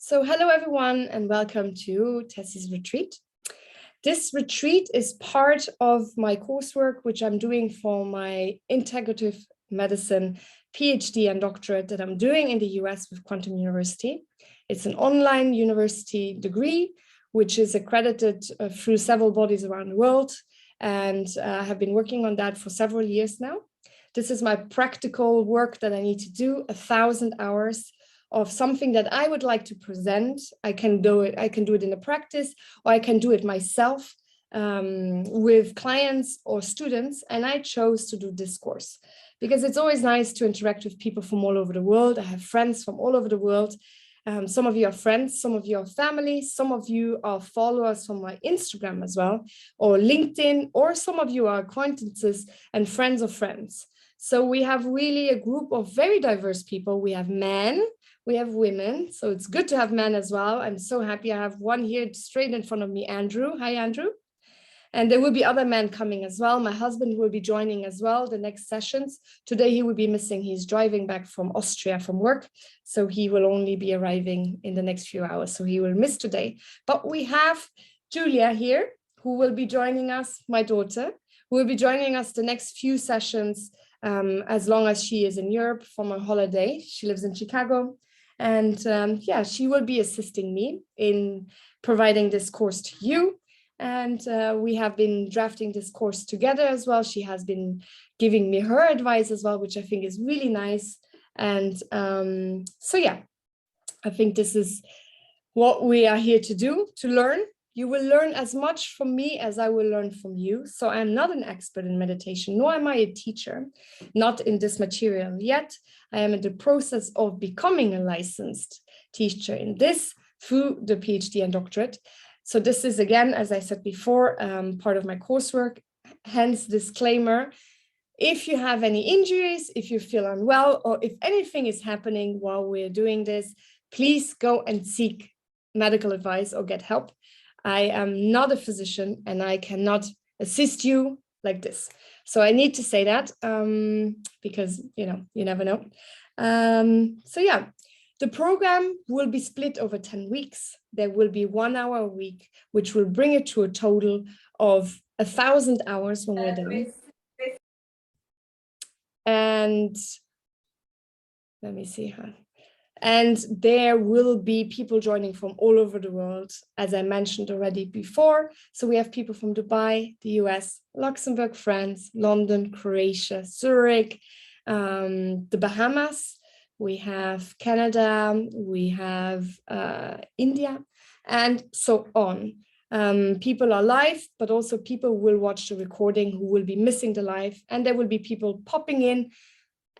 So hello everyone and welcome to Tessie's retreat. This retreat is part of my coursework, which I'm doing for my integrative medicine PhD and doctorate that I'm doing in the US with Quantum University. It's an online university degree, which is accredited through several bodies around the world. And I have been working on that for several years now. This is my practical work that I need to do, 1,000 hours of something that I would like to present. I can do it in a practice, or I can do it myself with clients or students. And I chose to do this course because it's always nice to interact with people from all over the world. I have friends from all over the world. Some of you are friends, some of you are family, some of you are followers from my Instagram as well, or LinkedIn, or some of you are acquaintances and friends of friends. So we have really a group of very diverse people. We have men, we have women, so it's good to have men as well. I'm so happy. I have one here straight in front of me, Andrew. Hi, Andrew. And there will be other men coming as well. My husband will be joining as well the next sessions. Today he will be missing. He's driving back from Austria from work, so he will only be arriving in the next few hours. So he will miss today. But we have Julia here, who will be joining us, my daughter, who will be joining us the next few sessions as long as she is in Europe from a holiday. She lives in Chicago. And yeah, she will be assisting me in providing this course to you. And we have been drafting this course together as well. She has been giving me her advice as well, which I think is really nice. And so yeah, I think this is what we are here to do, to learn. You will learn as much from me as I will learn from you. So I'm not an expert in meditation, nor am I a teacher, not in this material yet. I am in the process of becoming a licensed teacher in this through the PhD and doctorate. So this is, again, as I said before, part of my coursework, hence disclaimer. If you have any injuries, if you feel unwell, or if anything is happening while we're doing this, please go and seek medical advice or get help. I am not a physician and I cannot assist you like this. So I need to say that because, you never know. So yeah, the program will be split over 10 weeks. There will be 1 hour a week, which will bring it to a total of 1,000 hours when we're done. And let me see her. And there will be people joining from all over the world, as I mentioned already before. So we have people from Dubai, the US, Luxembourg, France, London, Croatia, Zurich, the Bahamas. We have Canada, we have India, and so on. People are live, but also people will watch the recording who will be missing the live. And there will be people popping in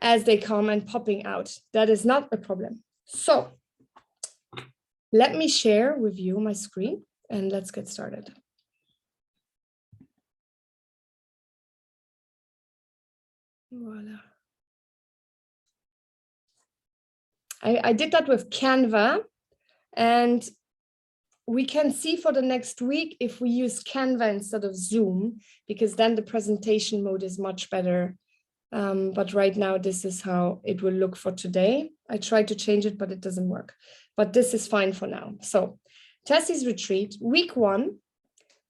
as they come and popping out. That is not a problem. So let me share with you my screen and let's get started. Voila. I did that with Canva, and we can see for the next week if we use Canva instead of Zoom, because then the presentation mode is much better. But right now, this is how it will look for today. I tried to change it, but it doesn't work. But this is fine for now. So Tessie's retreat, week 1,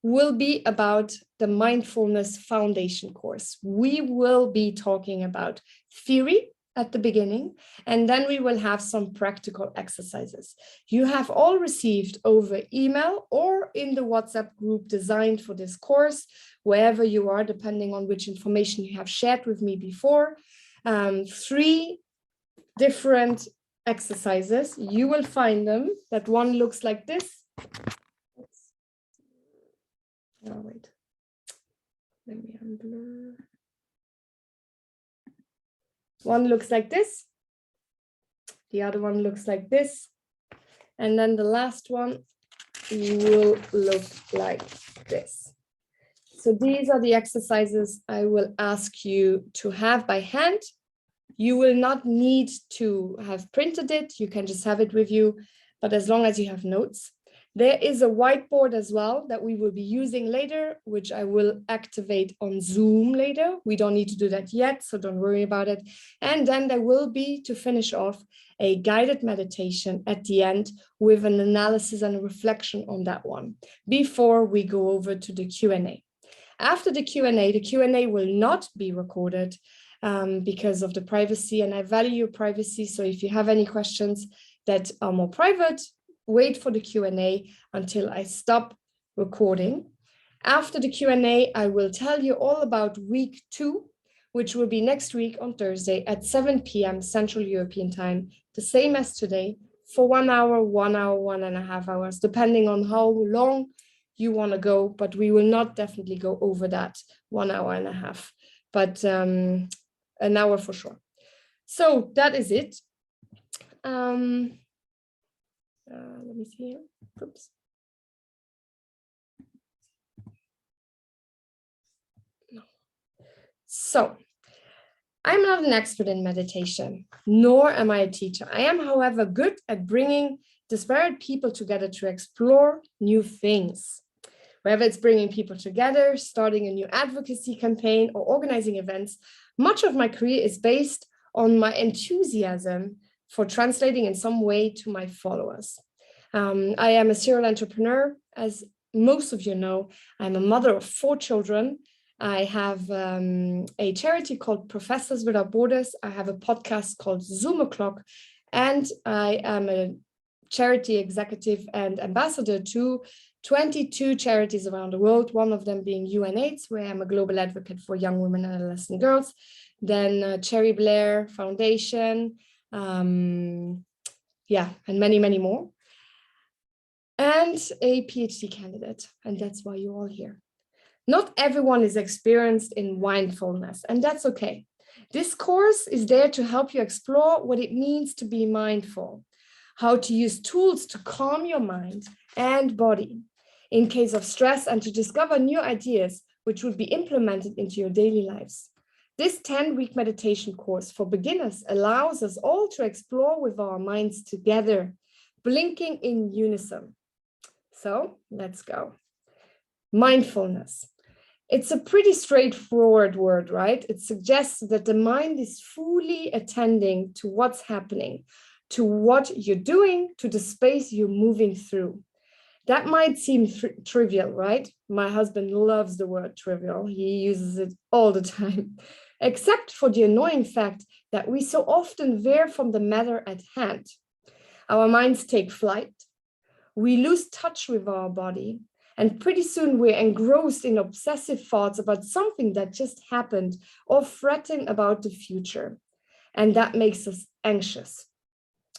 will be about the Mindfulness Foundation course. We will be talking about theory at the beginning, and then we will have some practical exercises. You have all received over email or in the WhatsApp group designed for this course, wherever you are, depending on which information you have shared with me before, 3 different exercises. You will find them. That one looks like this. Oh, wait. Let me unblur. One looks like this. The other one looks like this. And then the last one will look like this. So these are the exercises I will ask you to have by hand. You will not need to have printed it. You can just have it with you, but as long as you have notes. There is a whiteboard as well that we will be using later, which I will activate on Zoom later. We don't need to do that yet, so don't worry about it. And then there will be, to finish off, a guided meditation at the end with an analysis and a reflection on that one before we go over to the Q&A. After the Q&A will not be recorded because of the privacy, and I value your privacy. So if you have any questions that are more private, wait for the Q&A until I stop recording. After the Q&A, I will tell you all about week 2, which will be next week on Thursday at 7 p.m. Central European Time, the same as today, for 1 hour, 1.5 hours, depending on how long you want to go, but we will not definitely go over that 1.5 hours, but an hour for sure. So that is it. Let me see here. Oops. No. So I'm not an expert in meditation, nor am I a teacher. I am, however, good at bringing disparate people together to explore new things. Whether it's bringing people together, starting a new advocacy campaign, or organizing events, much of my career is based on my enthusiasm for translating in some way to my followers. I am a serial entrepreneur. As most of you know, I'm a mother of 4 children. I have a charity called Professors Without Borders. I have a podcast called Zoom O'Clock, and I am a charity executive and ambassador to 22 charities around the world, one of them being UNAIDS, where I'm a global advocate for young women and adolescent girls, then Cherry Blair Foundation, and many, many more, and a PhD candidate, and that's why you're all here. Not everyone is experienced in mindfulness, and that's okay. This course is there to help you explore what it means to be mindful, how to use tools to calm your mind and body in case of stress, and to discover new ideas which would be implemented into your daily lives. This 10-week meditation course for beginners allows us all to explore with our minds together, blinking in unison. So let's go. Mindfulness. It's a pretty straightforward word, right? It suggests that the mind is fully attending to what's happening, to what you're doing, to the space you're moving through. That might seem trivial, right? My husband loves the word trivial. He uses it all the time, except for the annoying fact that we so often veer from the matter at hand. Our minds take flight. We lose touch with our body. And pretty soon we're engrossed in obsessive thoughts about something that just happened or fretting about the future. And that makes us anxious.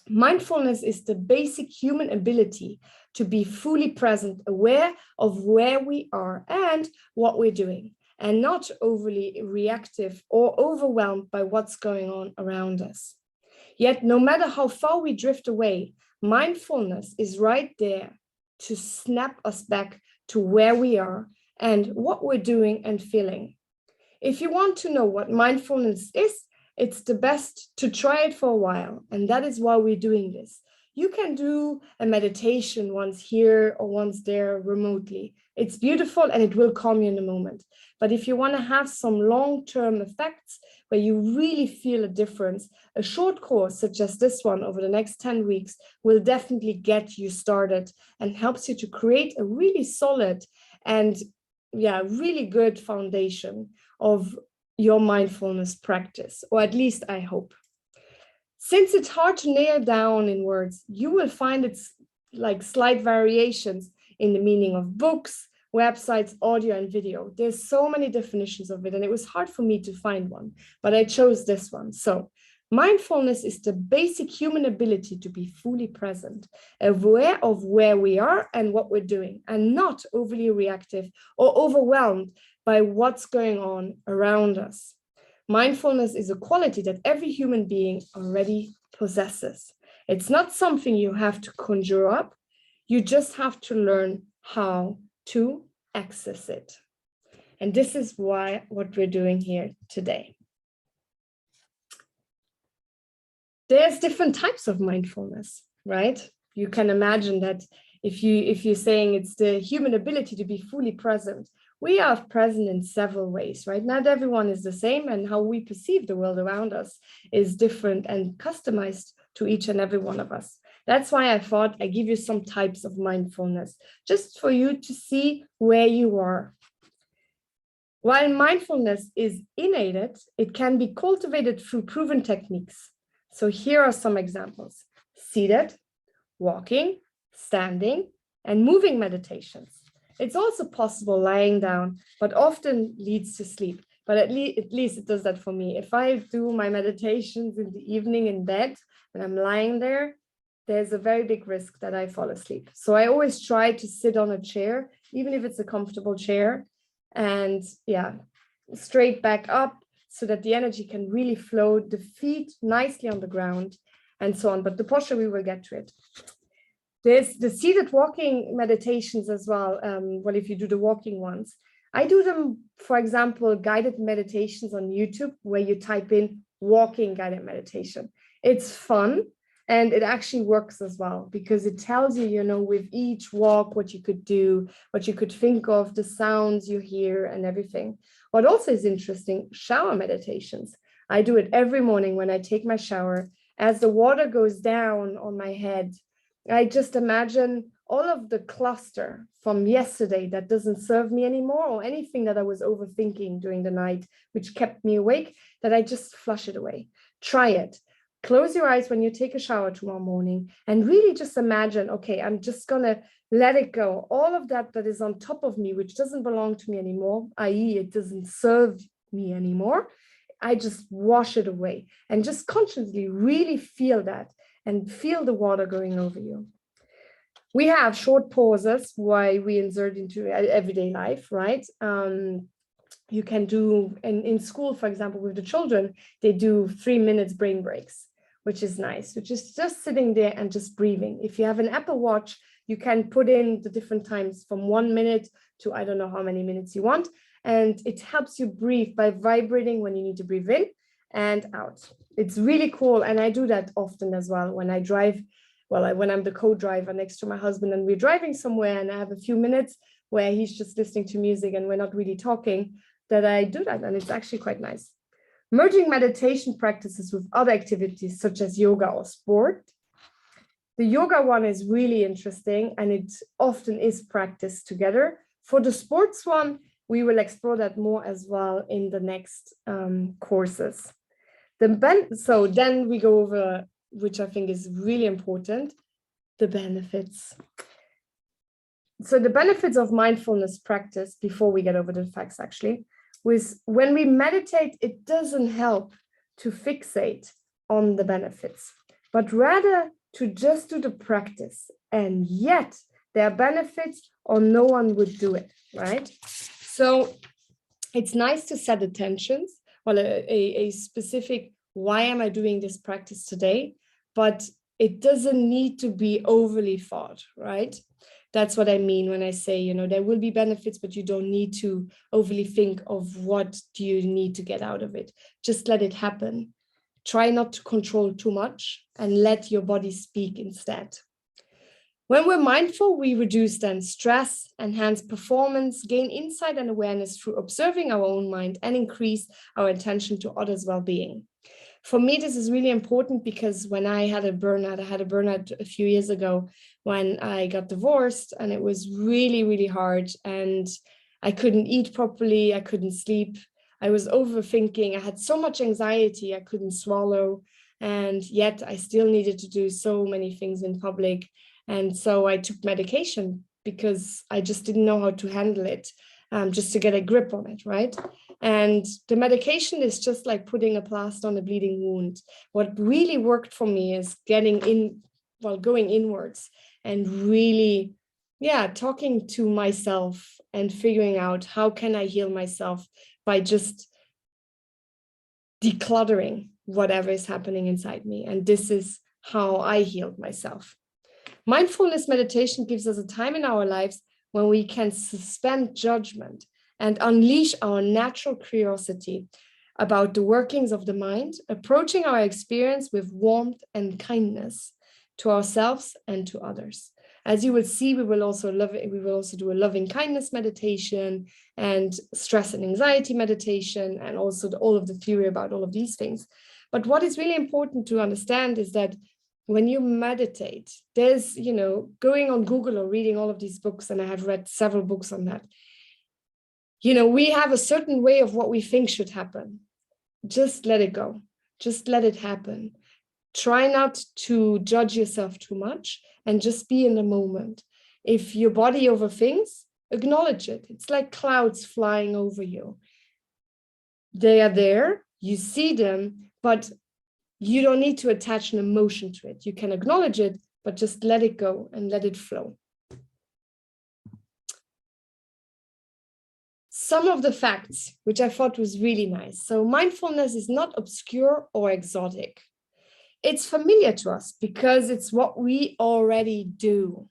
Mindfulness is the basic human ability to be fully present, aware of where we are and what we're doing, and not overly reactive or overwhelmed by what's going on around us. Yet, no matter how far we drift away, mindfulness is right there to snap us back to where we are and what we're doing and feeling. If you want to know what mindfulness is, it's the best to try it for a while. And that is why we're doing this. You can do a meditation once here or once there remotely. It's beautiful and it will calm you in a moment. But if you want to have some long-term effects where you really feel a difference, a short course such as this one over the next 10 weeks will definitely get you started and helps you to create a really solid and really good foundation of your mindfulness practice, or at least I hope. Since it's hard to nail down in words, you will find it's like slight variations in the meaning of books, websites, audio, and video. There's so many definitions of it, and it was hard for me to find one, but I chose this one. So mindfulness is the basic human ability to be fully present, aware of where we are and what we're doing, and not overly reactive or overwhelmed by what's going on around us. Mindfulness is a quality that every human being already possesses. It's not something you have to conjure up. You just have to learn how to access it. And this is what we're doing here today. There's different types of mindfulness, right? You can imagine that if you're saying it's the human ability to be fully present, we are present in several ways, right? Not everyone is the same, and how we perceive the world around us is different and customized to each and every one of us. That's why I thought I give you some types of mindfulness, just for you to see where you are. While mindfulness is innate, it can be cultivated through proven techniques. So here are some examples: seated, walking, standing, and moving meditations. It's also possible lying down, but often leads to sleep. But at least it does that for me. If I do my meditations in the evening in bed and I'm lying there, there's a very big risk that I fall asleep. So I always try to sit on a chair, even if it's a comfortable chair, and straight back up so that the energy can really flow, the feet nicely on the ground, and so on. But the posture, we will get to it. There's the seated walking meditations as well. Well, if you do the walking ones, I do them, for example, guided meditations on YouTube, where you type in walking guided meditation. It's fun. And it actually works as well, because it tells you, you know, with each walk, what you could do, what you could think of, the sounds you hear and everything. What also is interesting, shower meditations. I do it every morning when I take my shower. As the water goes down on my head, I just imagine all of the cluster from yesterday that doesn't serve me anymore, or anything that I was overthinking during the night, which kept me awake, that I just flush it away. Try it. Close your eyes when you take a shower tomorrow morning and really just imagine, okay, I'm just going to let it go. All of that is on top of me, which doesn't belong to me anymore, i.e. it doesn't serve me anymore. I just wash it away and just consciously really feel that and feel the water going over you. We have short pauses why we insert into everyday life, right? You can do, in school, for example, with the children, they do 3 minutes brain breaks, which is nice, which is just sitting there and just breathing. If you have an Apple Watch, you can put in the different times from 1 minute to I don't know how many minutes you want. And it helps you breathe by vibrating when you need to breathe in and out. It's really cool. And I do that often as well when I drive. Well, when I'm the co-driver next to my husband and we're driving somewhere and I have a few minutes where he's just listening to music and we're not really talking, that I do that. And it's actually quite nice. Merging meditation practices with other activities such as yoga or sport. The yoga one is really interesting and it often is practiced together. For the sports one, we will explore that more as well in the next courses. So then we go over, which I think is really important, the benefits. So the benefits of mindfulness practice, before we get over the facts actually, was when we meditate, it doesn't help to fixate on the benefits, but rather to just do the practice. And yet there are benefits or no one would do it, right? So it's nice to set attentions, well, a specific, why am I doing this practice today? But it doesn't need to be overly thought, right? That's what I mean when I say, you know, there will be benefits, but you don't need to overly think of what do you need to get out of it. Just let it happen. Try not to control too much and let your body speak instead. When we're mindful, we reduce then stress, enhance performance, gain insight and awareness through observing our own mind, and increase our attention to others' well-being. For me, this is really important because when I had a burnout a few years ago when I got divorced, and it was really, really hard, and I couldn't eat properly, I couldn't sleep, I was overthinking, I had so much anxiety, I couldn't swallow, and yet I still needed to do so many things in public. And so I took medication because I just didn't know how to handle it, just to get a grip on it, right? And the medication is just like putting a plaster on a bleeding wound. What really worked for me is going inwards and really, talking to myself and figuring out how can I heal myself by just decluttering whatever is happening inside me. And this is how I healed myself. Mindfulness meditation gives us a time in our lives when we can suspend judgment and unleash our natural curiosity about the workings of the mind, approaching our experience with warmth and kindness to ourselves and to others. As you will see, we will also do a loving kindness meditation and stress and anxiety meditation, and also all of the theory about all of these things. But what is really important to understand is that when you meditate, there's, going on Google or reading all of these books, and I have read several books on that, we have a certain way of what we think should happen. Just let it go. Just let it happen. Try not to judge yourself too much and just be in the moment. If your body overthinks, acknowledge it. It's like clouds flying over you. They are there, you see them, but you don't need to attach an emotion to it. You can acknowledge it, but just let it go and let it flow. Some of the facts, which I thought was really nice. So mindfulness is not obscure or exotic. It's familiar to us because it's what we already do,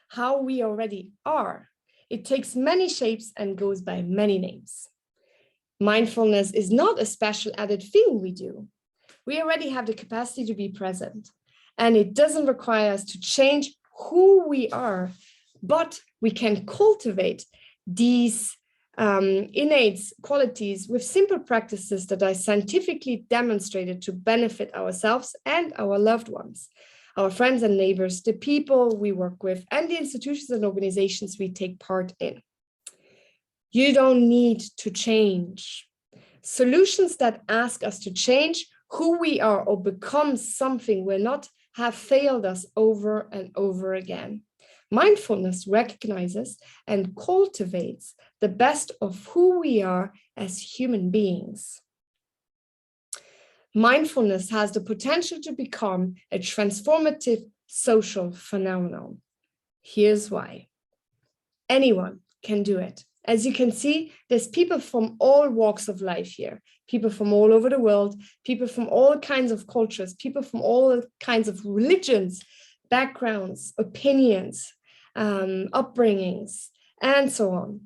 how we already are. It takes many shapes and goes by many names. Mindfulness is not a special added thing we do. We already have the capacity to be present, and it doesn't require us to change who we are, but we can cultivate these innate qualities with simple practices that are scientifically demonstrated to benefit ourselves and our loved ones, our friends and neighbors, the people we work with, and the institutions and organizations we take part in. You don't need to change. Solutions that ask us to change who we are or become something we're not have failed us over and over again. Mindfulness recognizes and cultivates the best of who we are as human beings. Mindfulness has the potential to become a transformative social phenomenon. Here's why. Anyone can do it. As you can see, there's people from all walks of life here, people from all over the world, people from all kinds of cultures, people from all kinds of religions, backgrounds, opinions, upbringings, and so on.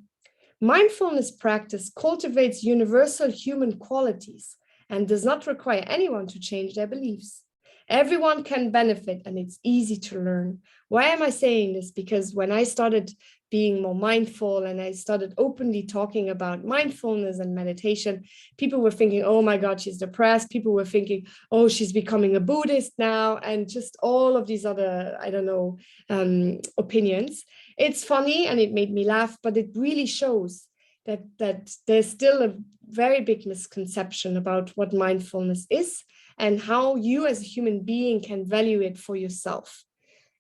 Mindfulness practice cultivates universal human qualities and does not require anyone to change their beliefs. Everyone can benefit, and it's easy to learn. Why am I saying this? Because when I started being more mindful and I started openly talking about mindfulness and meditation, people were thinking, oh my God, she's depressed. People were thinking, oh, she's becoming a Buddhist now, and just all of these other, opinions. It's funny and it made me laugh, but it really shows that there's still a very big misconception about what mindfulness is and how you as a human being can value it for yourself.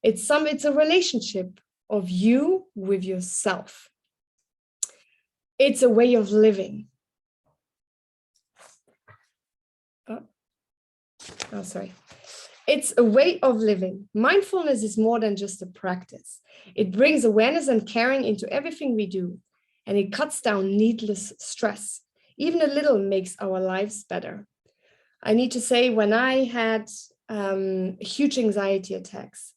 It's a relationship of you with yourself. It's a way of living. It's a way of living. Mindfulness is more than just a practice. It brings awareness and caring into everything we do, and it cuts down needless stress. Even a little makes our lives better. I need to say, when I had huge anxiety attacks,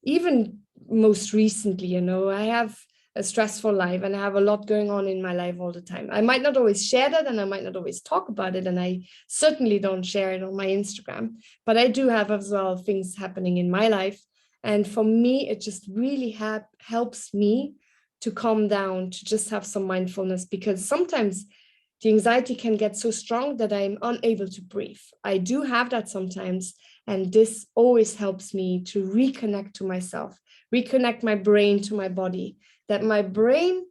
even most recently, I have a stressful life and I have a lot going on in my life all the time. I might not always share that and I might not always talk about it, and I certainly don't share it on my Instagram, but I do have as well things happening in my life. And for me, it just really helps me to calm down, to just have some mindfulness, because sometimes the anxiety can get so strong that I'm unable to breathe. I do have that sometimes, and this always helps me to reconnect to myself, reconnect my brain to my body, that my brain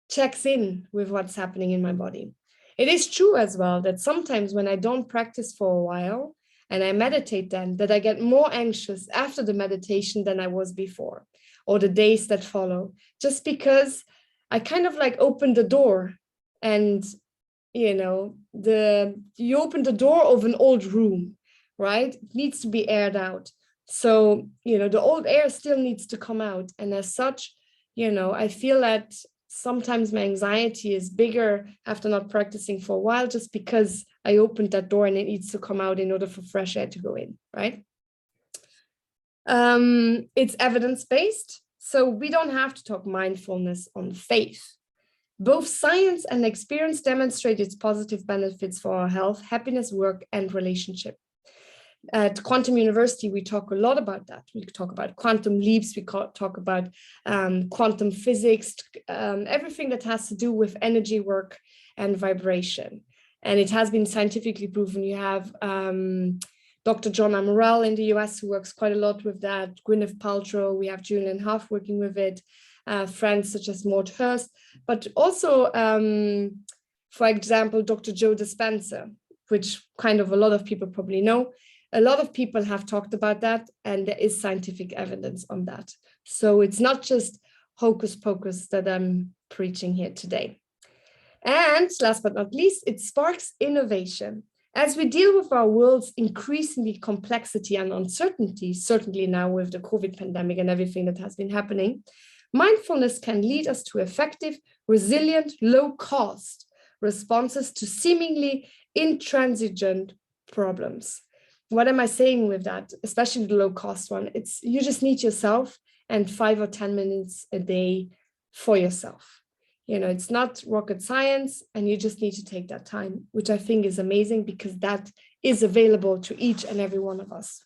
checks in with what's happening in my body. It is true as well that sometimes when I don't practice for a while and I meditate then, that I get more anxious after the meditation than I was before, or the days that follow, just because I kind of like open the door and, you open the door of an old room, right? It needs to be aired out. So, the old air still needs to come out. And as such, I feel that sometimes my anxiety is bigger after not practicing for a while, just because I opened that door and it needs to come out in order for fresh air to go in, right? It's evidence-based, so we don't have to talk mindfulness on faith. Both science and experience demonstrate its positive benefits for our health, happiness, work, and relationship. At Quantum University, we talk a lot about that. We talk about quantum leaps, we talk about quantum physics, everything that has to do with energy work and vibration. And it has been scientifically proven. You have Dr. John Amaral in the US who works quite a lot with that, Gwyneth Paltrow, we have Julian Huff working with it, friends such as Maud Hurst, but also, for example, Dr. Joe Dispenza, which kind of a lot of people probably know. A lot of people have talked about that, and there is scientific evidence on that. So it's not just hocus pocus that I'm preaching here today. And last but not least, it sparks innovation. As we deal with our world's increasingly complexity and uncertainty, certainly now with the COVID pandemic and everything that has been happening, mindfulness can lead us to effective, resilient, low-cost responses to seemingly intransigent problems. What am I saying with that? Especially the low-cost one. It's you just need yourself and 5 or 10 minutes a day for yourself. You know, it's not rocket science, and you just need to take that time, which I think is amazing because that is available to each and every one of us.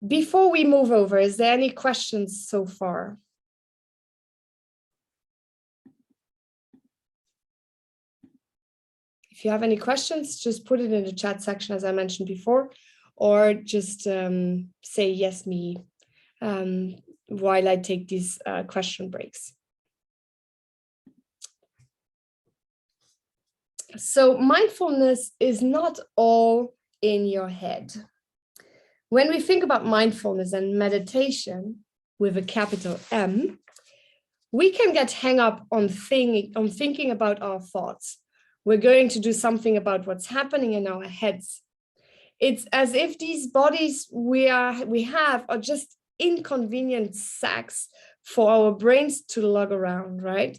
Before we move over, is there any questions so far? If you have any questions, just put it in the chat section, as I mentioned before, or just say yes, me, while I take these question breaks. So mindfulness is not all in your head. When we think about mindfulness and meditation with a capital M, we can get hung up on thinking about our thoughts. We're going to do something about what's happening in our heads. It's as if these bodies we have are just inconvenient sacks for our brains to lug around, right?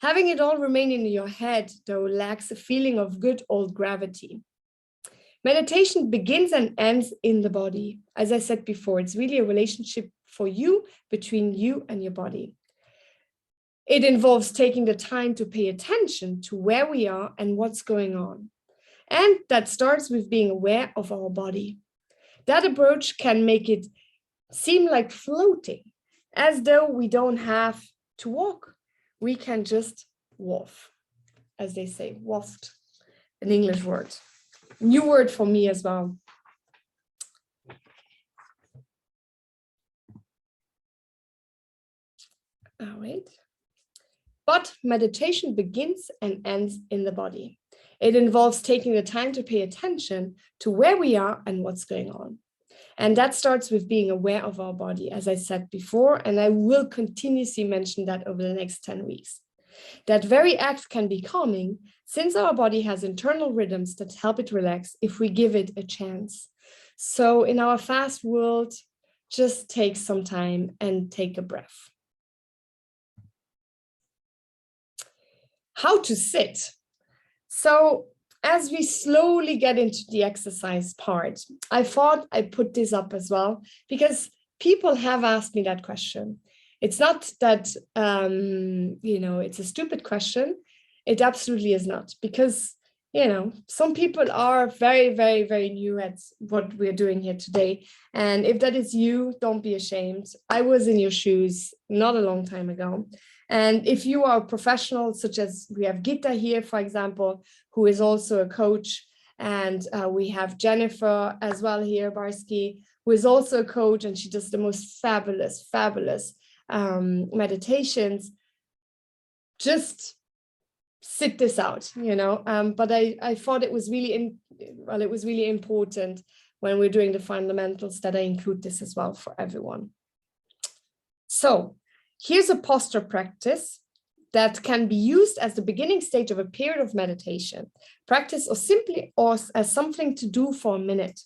Having it all remain in your head, though, lacks a feeling of good old gravity. Meditation begins and ends in the body. As I said before, it's really a relationship for you between you and your body. It involves taking the time to pay attention to where we are and what's going on. And that starts with being aware of our body. That approach can make it seem like floating, as though we don't have to walk. We can just waft, as they say, waft, an English word. New word for me as well. All right. But meditation begins and ends in the body. It involves taking the time to pay attention to where we are and what's going on. And that starts with being aware of our body, as I said before, and I will continuously mention that over the next 10 weeks. That very act can be calming since our body has internal rhythms that help it relax if we give it a chance. So in our fast world, just take some time and take a breath. How to sit. So as we slowly get into the exercise part, I thought I'd put this up as well because people have asked me that question. It's not that, it's a stupid question. It absolutely is not because, some people are very, very, very new at what we're doing here today. And if that is you, don't be ashamed. I was in your shoes not a long time ago. And if you are a professional, such as we have Gita here, for example, who is also a coach, and we have Jennifer as well here, Barsky, who is also a coach, and she does the most fabulous meditations. Just sit this out, but I thought it was really important when we're doing the fundamentals that I include this as well for everyone. So here's a posture practice that can be used as the beginning stage of a period of meditation, practice, or as something to do for a minute.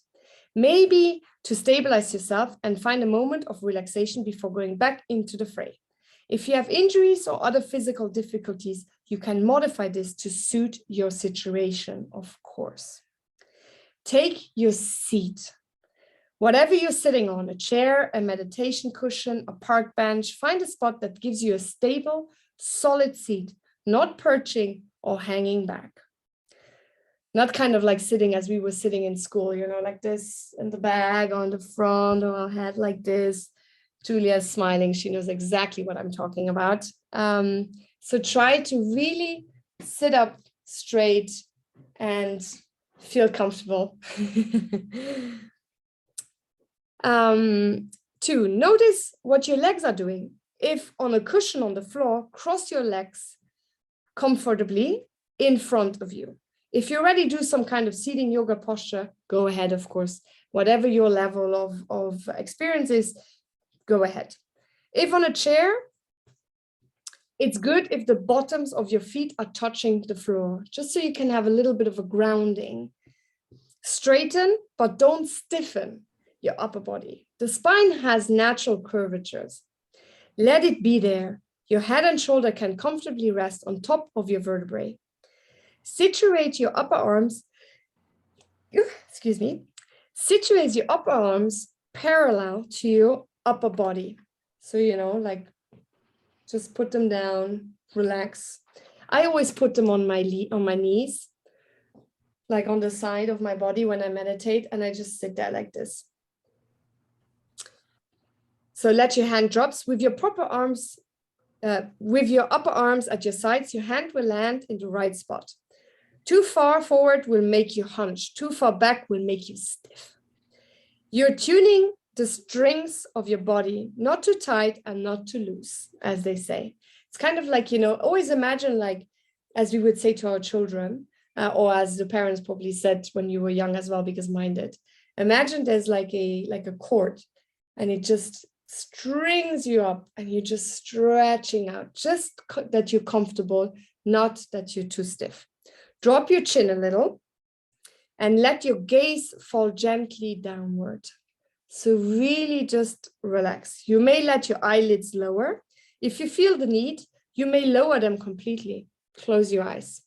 Maybe to stabilize yourself and find a moment of relaxation before going back into the fray. If you have injuries or other physical difficulties, you can modify this to suit your situation, of course. Take your seat. Whatever you're sitting on, a chair, a meditation cushion, a park bench, find a spot that gives you a stable, solid seat, not perching or hanging back. Not kind of like sitting as we were sitting in school, you know, like this, and the bag on the front of our head like this. Julia's smiling. She knows exactly what I'm talking about. So try to really sit up straight and feel comfortable. 2, notice what your legs are doing. If on a cushion on the floor, cross your legs comfortably in front of you. If you already do some kind of seating yoga posture, go ahead, of course. Whatever your level of experience is, go ahead. If on a chair, it's good if the bottoms of your feet are touching the floor, just so you can have a little bit of a grounding. Straighten, but don't stiffen your upper body. The spine has natural curvatures. Let it be there. Your head and shoulder can comfortably rest on top of your vertebrae. Situate your upper arms, situate your upper arms parallel to your upper body. So, you know, like just put them down, relax. I always put them on my knees, like on the side of my body when I meditate, and I just sit there like this. So let your hand drops with your proper arms, with your upper arms at your sides, your hand will land in the right spot. Too far forward will make you hunch. Too far back will make you stiff. You're tuning the strings of your body, not too tight and not too loose, as they say. It's kind of like, you know, always imagine, like, as we would say to our children, or as the parents probably said when you were young as well, because mine did. Imagine there's like a cord, and it just strings you up, and you're just stretching out, just that you're comfortable, not that you're too stiff. Drop your chin a little and let your gaze fall gently downward. So really just relax. You may let your eyelids lower. If you feel the need, you may lower them completely. Close your eyes.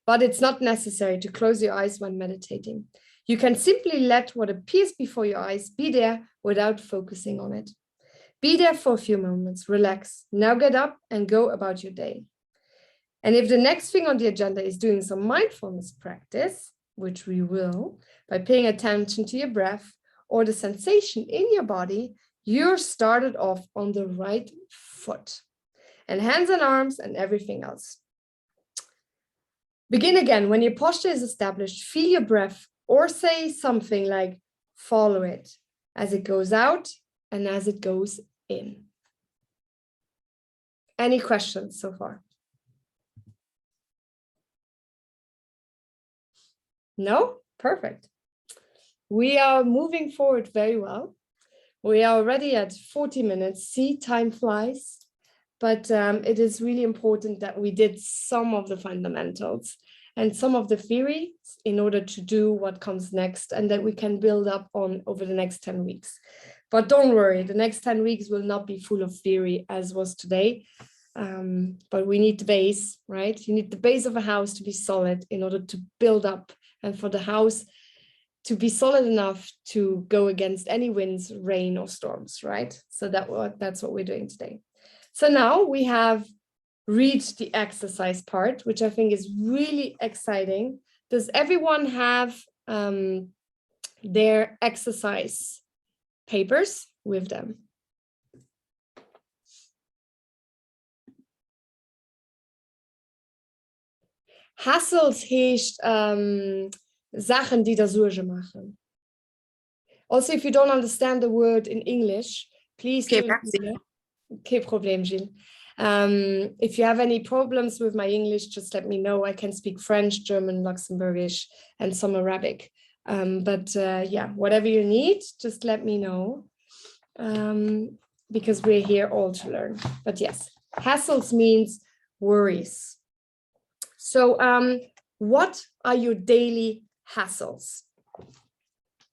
But it's not necessary to close your eyes when meditating. You can simply let what appears before your eyes be there without focusing on it. Be there for a few moments, relax. Now get up and go about your day. And if the next thing on the agenda is doing some mindfulness practice, which we will, by paying attention to your breath or the sensation in your body, you're started off on the right foot. And hands and arms and everything else. Begin again. When your posture is established, feel your breath or say something like, follow it as it goes out and as it goes in. Any questions so far? No? Perfect. We are moving forward very well. We are already at 40 minutes. See, time flies. But it is really important that we did some of the fundamentals and some of the theory in order to do what comes next, and that we can build up on over the next 10 weeks. But don't worry, the next 10 weeks will not be full of theory as was today. But we need the base, right? You need the base of a house to be solid in order to build up, and for the house to be solid enough to go against any winds, rain, or storms, right? So that's what we're doing today. So now we have reached the exercise part, which I think is really exciting. Does everyone have their exercise papers with them? Hassels heißt Sachen, die da Sorge machen. Also, if you don't understand the word in English, please do. Okay, problem, Gilles. If you have any problems with my English, just let me know. I can speak French, German, Luxembourgish, and some Arabic. Yeah, whatever you need, just let me know, because we're here all to learn. But yes, hassles means worries. So what are your daily hassles?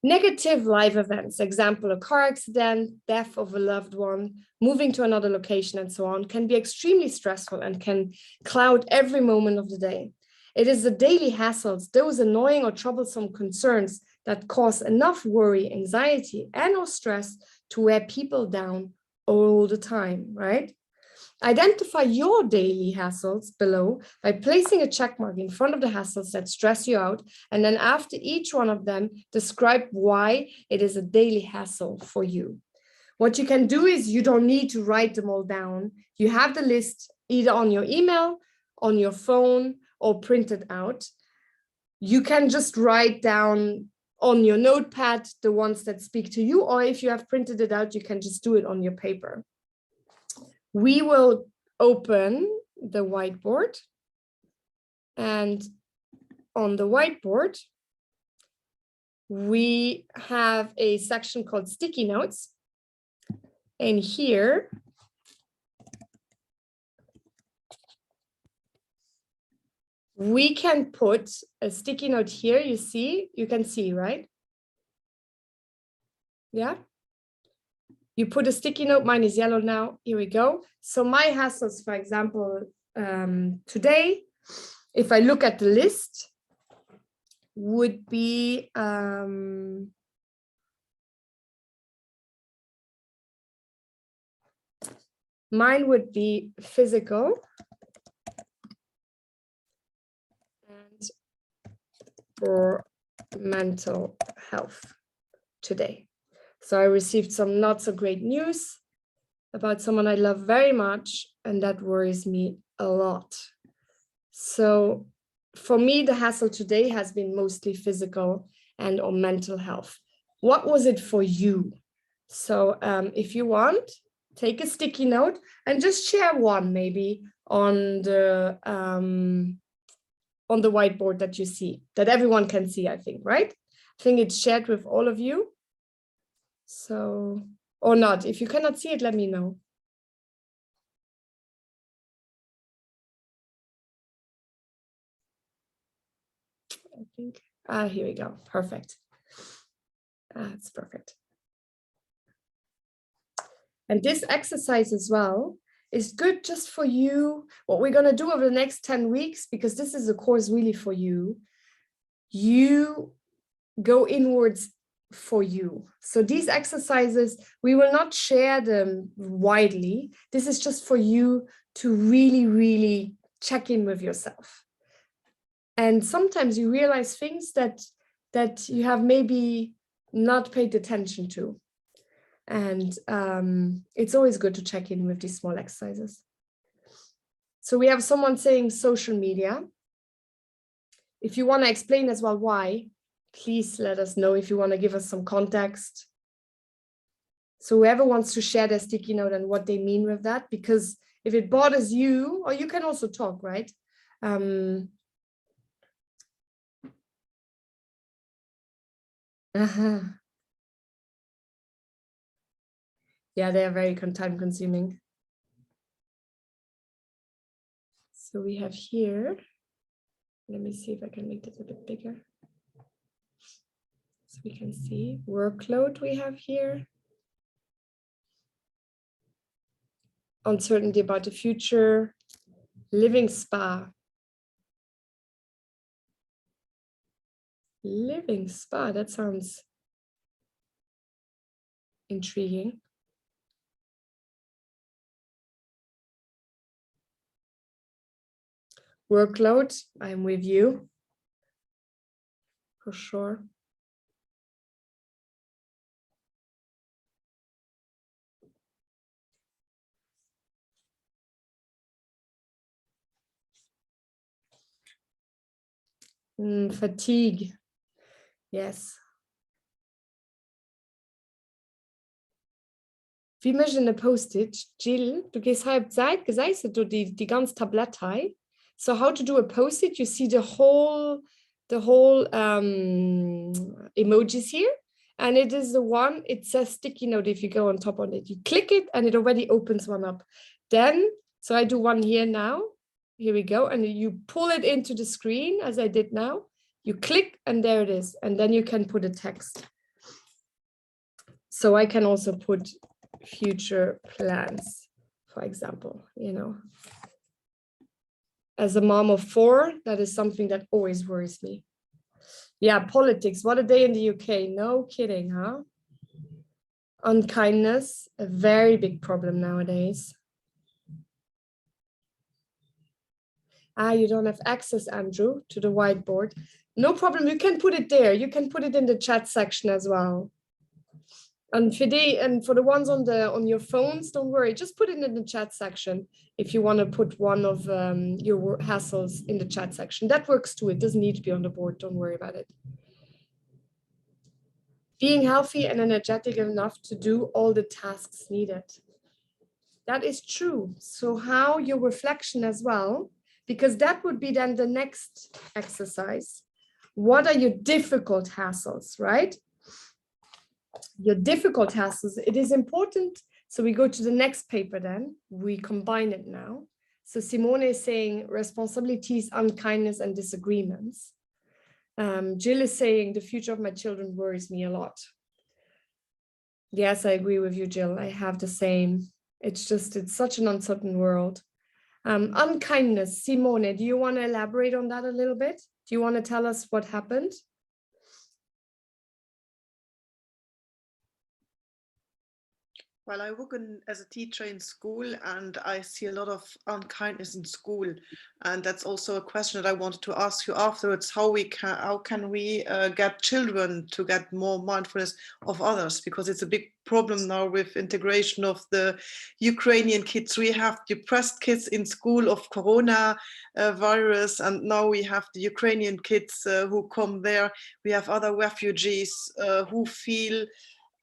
Negative life events, example, a car accident, death of a loved one, moving to another location, and so on, can be extremely stressful and can cloud every moment of the day. It is the daily hassles, those annoying or troublesome concerns that cause enough worry, anxiety, and or stress to wear people down all the time, right? Identify your daily hassles below by placing a check mark in front of the hassles that stress you out. And then after each one of them, describe why it is a daily hassle for you. What you can do is you don't need to write them all down. You have the list either on your email, on your phone, or printed out. You can just write down on your notepad the ones that speak to you, or if you have printed it out, you can just do it on your paper. We will open the whiteboard, and on the whiteboard, we have a section called sticky notes. And here, we can put a sticky note here. You can see, right? Yeah. You put a sticky note, mine is yellow now, here we go. So my hassles, for example, today, if I look at the list, would be, mine would be physical and or mental health today. So I received some not so great news about someone I love very much, and that worries me a lot. So for me, the hassle today has been mostly physical and or mental health. What was it for you? So if you want, take a sticky note and just share one maybe on the whiteboard that you see, that everyone can see, I think, right? I think it's shared with all of you. So, or not, if you cannot see it, let me know. I think, here we go, perfect. That's perfect. And this exercise as well is good just for you. What we're going to do over the next 10 weeks, because this is a course really for you, you go inwards for you. So these exercises, we will not share them widely. This is just for you to really, really check in with yourself. And sometimes you realize things that you have maybe not paid attention to. And it's always good to check in with these small exercises. So we have someone saying social media. If you want to explain as well why, please let us know if you want to give us some context. So whoever wants to share their sticky note and what they mean with that, because if it bothers you, or you can also talk, right? Yeah, they are very time consuming. So we have here, let me see if I can make this a bit bigger. So we can see workload we have here. Uncertainty about the future, living spa. Living spa, that sounds intriguing. Workload, I'm with you, for sure. Fatigue, yes. Wie möchtest du eine Post-it? Jill, du gehst Halbzeit, gesagt du die ganze Tablettei. So how to do a post-it, you see the whole emojis here. And it is the one, it says sticky note. If you go on top on it, you click it and it already opens one up. Then, so I do one here now. Here we go. And you pull it into the screen as I did now. You click and there it is. And then you can put a text. So I can also put future plans, for example, you know. As a mom of 4, that is something that always worries me. Yeah, politics, what a day in the UK. No kidding, huh? Unkindness, a very big problem nowadays. You don't have access, Andrew, to the whiteboard. No problem. You can put it there. You can put it in the chat section as well. And for the ones on your phones, don't worry. Just put it in the chat section if you want to put one of your hassles in the chat section. That works too. It doesn't need to be on the board. Don't worry about it. Being healthy and energetic enough to do all the tasks needed. That is true. So how your reflection as well, because that would be then the next exercise. What are your difficult hassles, right? Your difficult hassles, it is important. So we go to the next paper then, we combine it now. So Simone is saying responsibilities, unkindness, and disagreements. Jill is saying the future of my children worries me a lot. Yes, I agree with you, Jill. I have the same. It's such an uncertain world. Unkindness, Simone, do you want to elaborate on that a little bit? Do you want to tell us what happened? Well, I work as a teacher in school, and I see a lot of unkindness in school, and that's also a question that I wanted to ask you afterwards. How can we get children to get more mindfulness of others? Because it's a big problem now with integration of the Ukrainian kids. We have depressed kids in school of Corona virus, and now we have the Ukrainian kids who come there. We have other refugees who feel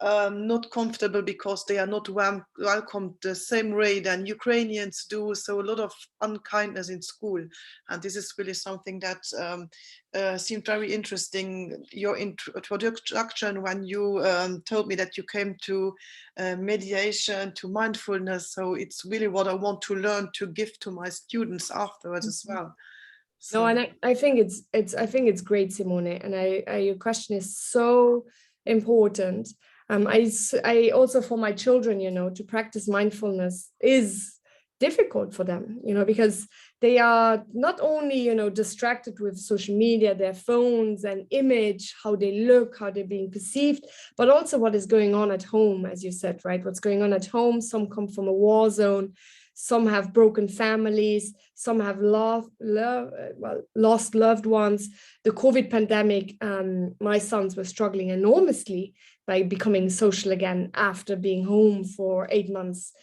not comfortable because they are not welcomed the same way than Ukrainians do. So a lot of unkindness in school, and this is really something that seemed very interesting. Your introduction when you told me that you came to mediation, to mindfulness. So it's really what I want to learn to give to my students afterwards as well. So. No, and I think it's great, Simone, and your question is so important. I also, for my children, to practice mindfulness is difficult for them, because they are not only, distracted with social media, their phones and image, how they look, how they're being perceived, but also what is going on at home, as you said, right? What's going on at home. Some come from a war zone. Some have broken families. Some have lost loved ones. The COVID pandemic, my sons were struggling enormously by becoming social again after being home for 8 months,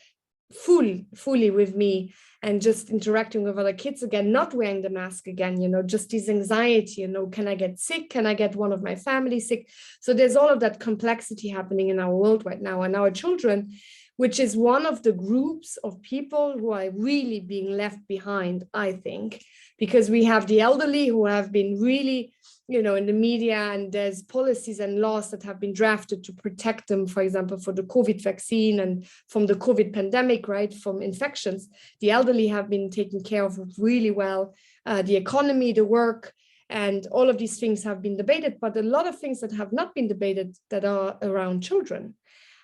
fully with me, and just interacting with other kids again, not wearing the mask again, just this anxiety, can I get sick? Can I get one of my family sick? So there's all of that complexity happening in our world right now. And our children, which is one of the groups of people who are really being left behind, I think, because we have the elderly who have been really, in the media, and there's policies and laws that have been drafted to protect them, for example, for the COVID vaccine and from the COVID pandemic, right, from infections. The elderly have been taken care of really well. The economy, the work, and all of these things have been debated, but a lot of things that have not been debated that are around children.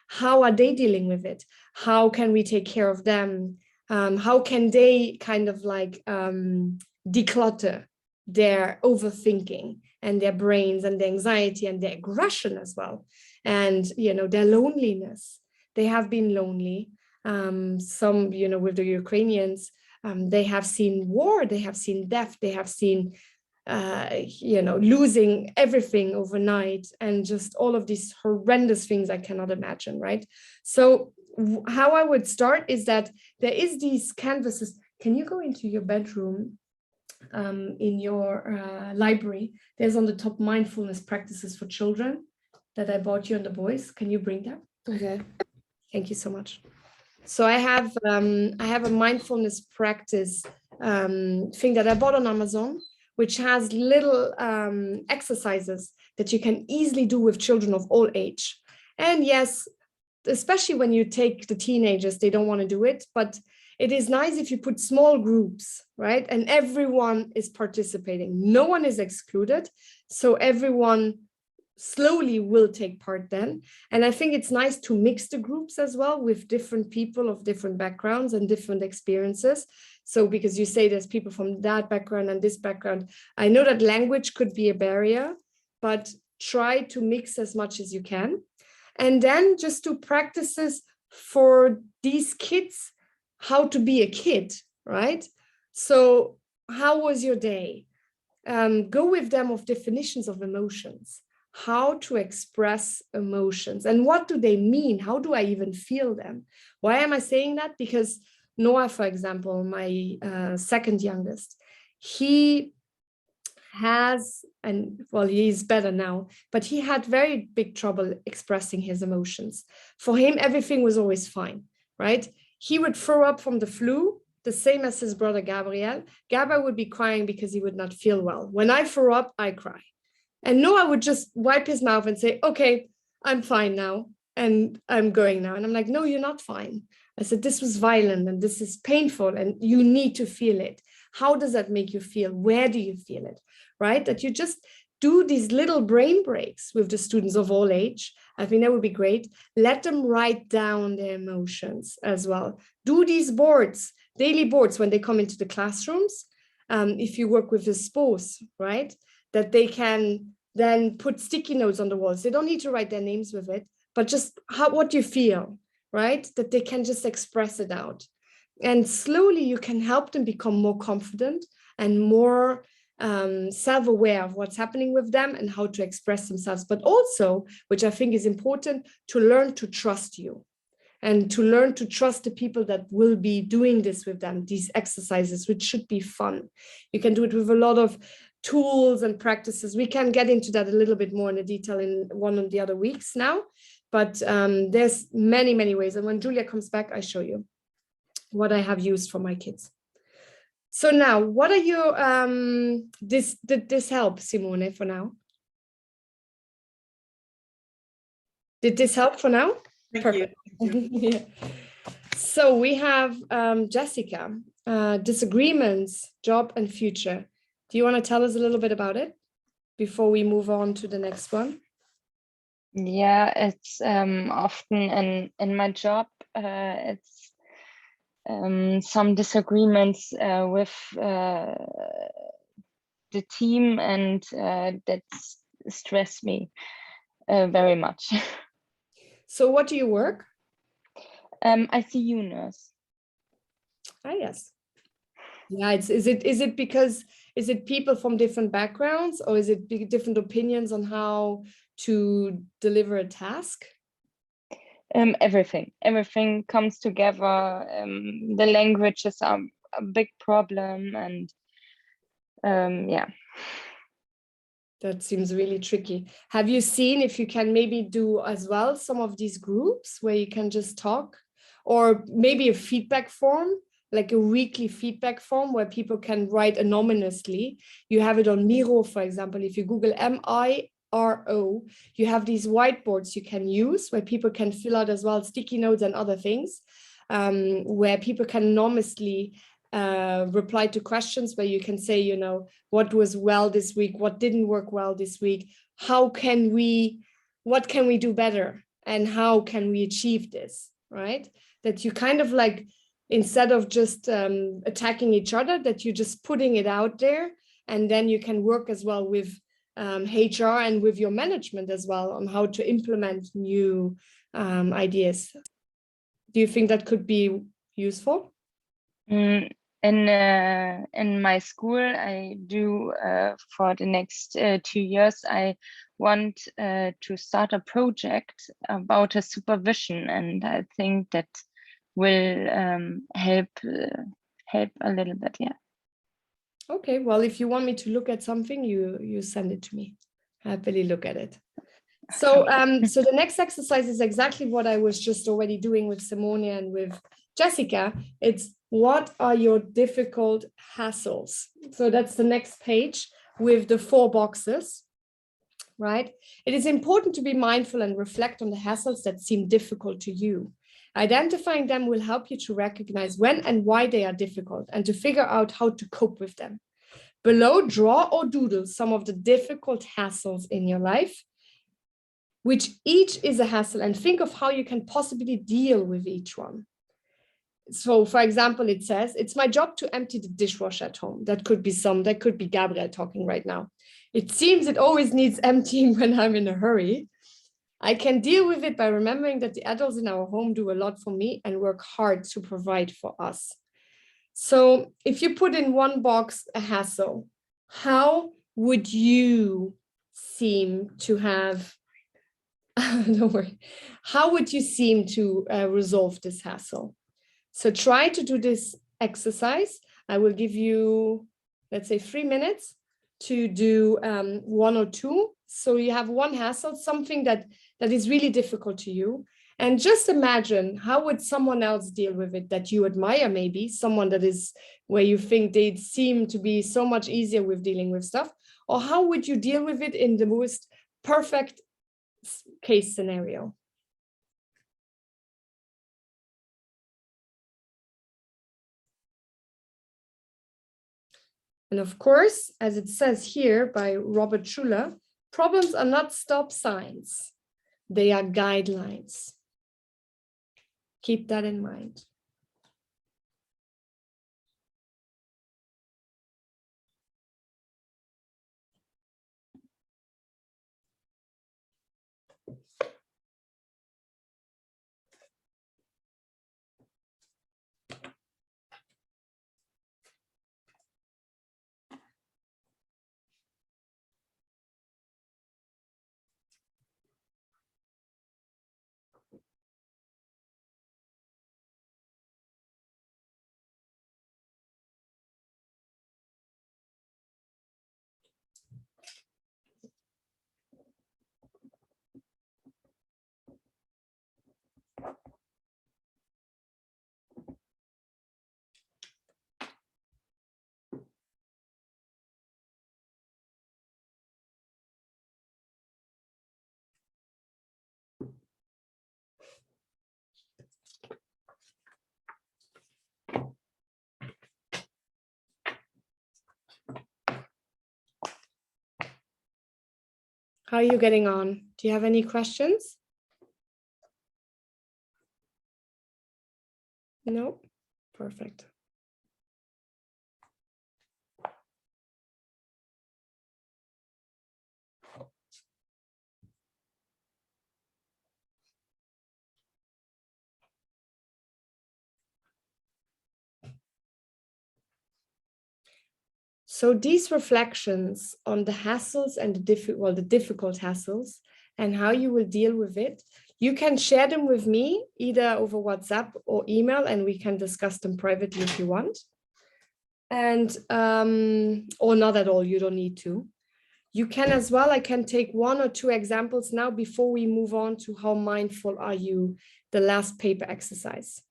How are they dealing with it? How can we take care of them? How can they kind of like declutter their overthinking and their brains and their anxiety and their aggression as well? And, their loneliness. They have been lonely. Some, with the Ukrainians, they have seen war, they have seen death, they have seen losing everything overnight, and just all of these horrendous things I cannot imagine, right? So how I would start is that there is these canvases. Can you go into your bedroom, in your library? There's on the top mindfulness practices for children that I bought you and the boys. Can you bring that? Okay. Thank you so much. So I have a mindfulness practice thing that I bought on Amazon, which has little exercises that you can easily do with children of all age. And yes, especially when you take the teenagers, they don't want to do it, but it is nice if you put small groups, right? And everyone is participating. No one is excluded. So everyone slowly will take part then. And I think it's nice to mix the groups as well with different people of different backgrounds and different experiences. So because you say there's people from that background and this background, I know that language could be a barrier, but try to mix as much as you can. And then just do practices for these kids, how to be a kid, right? So how was your day? Go with them of definitions of emotions, how to express emotions and what do they mean? How do I even feel them? Why am I saying that? Because Noah, for example, my second youngest, he has, and well, he's better now, but he had very big trouble expressing his emotions. For him, everything was always fine, right? He would throw up from the flu, the same as his brother Gabriel. Gabriel would be crying because he would not feel well. When I throw up, I cry. And Noah would just wipe his mouth and say, okay, I'm fine now. And I'm going now. And I'm like, no, you're not fine. I said, this was violent and this is painful and you need to feel it. How does that make you feel? Where do you feel it? Right? That you just do these little brain breaks with the students of all age. I think that would be great. Let them write down their emotions as well. Do these boards, daily boards when they come into the classrooms. If you work with the spouse, right? That they can then put sticky notes on the walls. They don't need to write their names with it, but just what you feel, right? That they can just express it out. And slowly you can help them become more confident and more self-aware of what's happening with them and how to express themselves. But also, which I think is important, to learn to trust you and to learn to trust the people that will be doing this with them, these exercises, which should be fun. You can do it with a lot of tools and practices. We can get into that a little bit more in the detail in one of the other weeks now, but there's many, many ways. And when Julia comes back, I show you what I have used for my kids. So now, what are your, did this help, Simone, for now? Did this help for now? Thank Perfect. you. Yeah. So we have Jessica, disagreements, job and future. Do you want to tell us a little bit about it before we move on to the next one? Yeah, it's often in my job, it's some disagreements with the team, and that stress me very much. So what do you work? ICU nurse. Ah, yes. Yeah, is it because, is it people from different backgrounds, or is it different opinions on how to deliver a task? Everything comes together. The languages are a big problem, and yeah. That seems really tricky. Have you seen if you can maybe do as well some of these groups where you can just talk, or maybe a feedback form, like a weekly feedback form where people can write anonymously? You have it on Miro, for example. If you Google MIRO, you have these whiteboards you can use where people can fill out as well sticky notes and other things, where people can anonymously reply to questions, where you can say, you know, what was well this week, what didn't work well this week, what can we do better, and how can we achieve this, right? That you kind of like, instead of just attacking each other, that you're just putting it out there, and then you can work as well with HR and with your management as well on how to implement new ideas. Do you think that could be useful? In my school, I do for the next 2 years, I want to start a project about a supervision, and I think that will help a little bit. Yeah. Okay, well, if you want me to look at something, you send it to me. Happily look at it. So so the next exercise is exactly what I was just already doing with Simone and with Jessica. It's, what are your difficult hassles? So that's the next page with the 4 boxes, right? It is important to be mindful and reflect on the hassles that seem difficult to you. Identifying them will help you to recognize when and why they are difficult and to figure out how to cope with them. Below, draw or doodle some of the difficult hassles in your life, which each is a hassle, and think of how you can possibly deal with each one. So, for example, it says, it's my job to empty the dishwasher at home. That could be Gabriel talking right now. It seems it always needs emptying when I'm in a hurry. I can deal with it by remembering that the adults in our home do a lot for me and work hard to provide for us. So if you put in one box a hassle, how would you seem to have, don't worry, how would you seem to resolve this hassle? So try to do this exercise. I will give you, let's say, 3 minutes to do one or two. So you have one hassle, something that is really difficult to you. And just imagine, how would someone else deal with it that you admire, maybe someone that is where you think they seem to be so much easier with dealing with stuff, or how would you deal with it in the most perfect case scenario? And of course, as it says here by Robert Schuller, problems are not stop signs, they are guidelines. Keep that in mind. How are you getting on? Do you have any questions? No? Perfect. So these reflections on the hassles and the difficult hassles and how you will deal with it, you can share them with me either over WhatsApp or email, and we can discuss them privately if you want. And or not at all, you don't need to. You can as well, I can take one or two examples now before we move on to how mindful are you, the last paper exercise.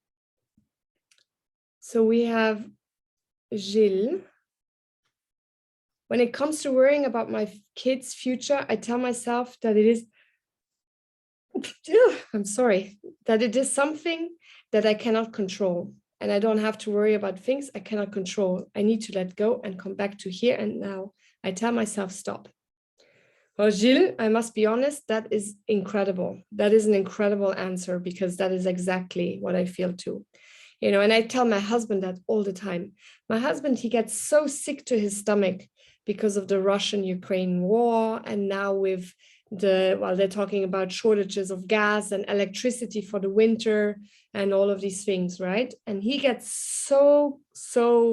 So we have Gilles. When it comes to worrying about my kids' future, I tell myself that it is, I'm sorry, that it is something that I cannot control. And I don't have to worry about things I cannot control. I need to let go and come back to here and now. I tell myself, stop. Well, Gilles, I must be honest, that is incredible. That is an incredible answer, because that is exactly what I feel too. You know, and I tell my husband that all the time. My husband, he gets so sick to his stomach because of the Russian-Ukraine war. And now with they're talking about shortages of gas and electricity for the winter and all of these things, right? And he gets so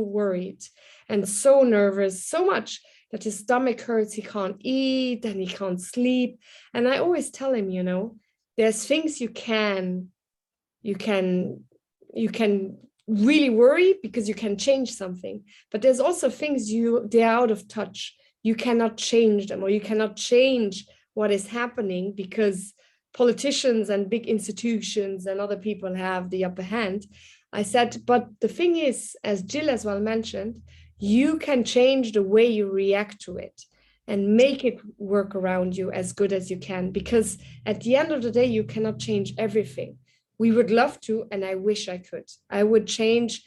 worried and so nervous, so much that his stomach hurts, he can't eat and he can't sleep. And I always tell him, you know, there's things you can really worry because you can change something, but there's also things they're out of touch. You cannot change them, or you cannot change what is happening because politicians and big institutions and other people have the upper hand. I said, but the thing is, as Jill as well mentioned, you can change the way you react to it and make it work around you as good as you can, because at the end of the day, you cannot change everything. We would love to, and I wish I could. I would change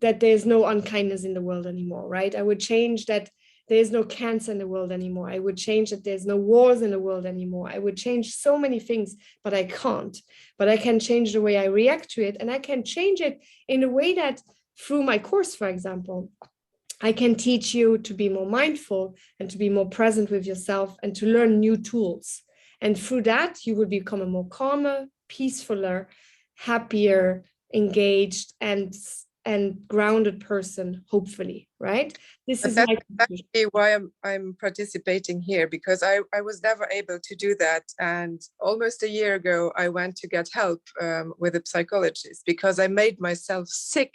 that there's no unkindness in the world anymore, right? I would change that there's no cancer in the world anymore. I would change that there's no wars in the world anymore. I would change so many things, but I can't. But I can change the way I react to it, and I can change it in a way that through my course, for example, I can teach you to be more mindful and to be more present with yourself and to learn new tools. And through that, you will become a more calmer, peacefuler, happier, engaged, and and grounded person, hopefully, right? This But is that's my conclusion. actually why I'm participating here, because I was never able to do that. And almost a year ago, I went to get help with a psychologist because I made myself sick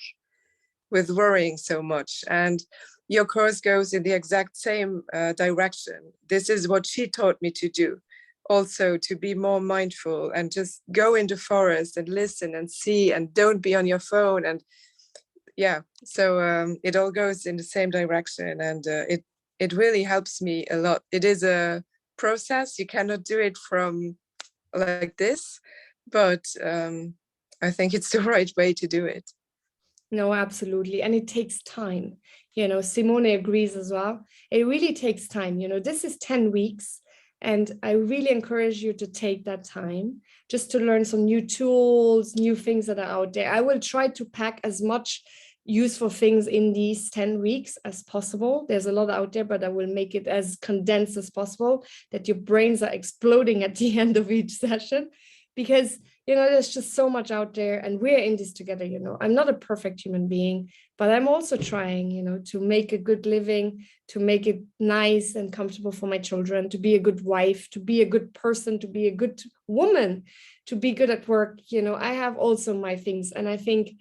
with worrying so much. And your course goes in the exact same direction. This is what she taught me to do. Also to be more mindful and just go in the forest and listen and see and don't be on your phone. And yeah, so it all goes in the same direction, and it really helps me a lot. It is a process. You cannot do it from like this, but I think it's the right way to do it. No, absolutely. And it takes time. Simone agrees as well. It really takes time. This is 10 weeks. And I really encourage you to take that time just to learn some new tools, new things that are out there. I will try to pack as much useful things in these 10 weeks as possible. There's a lot out there, but I will make it as condensed as possible that your brains are exploding at the end of each session, because there's just so much out there and we're in this together. I'm not a perfect human being, but I'm also trying, to make a good living, to make it nice and comfortable for my children, to be a good wife, to be a good person, to be a good woman, to be good at work. I have also my things. And I think,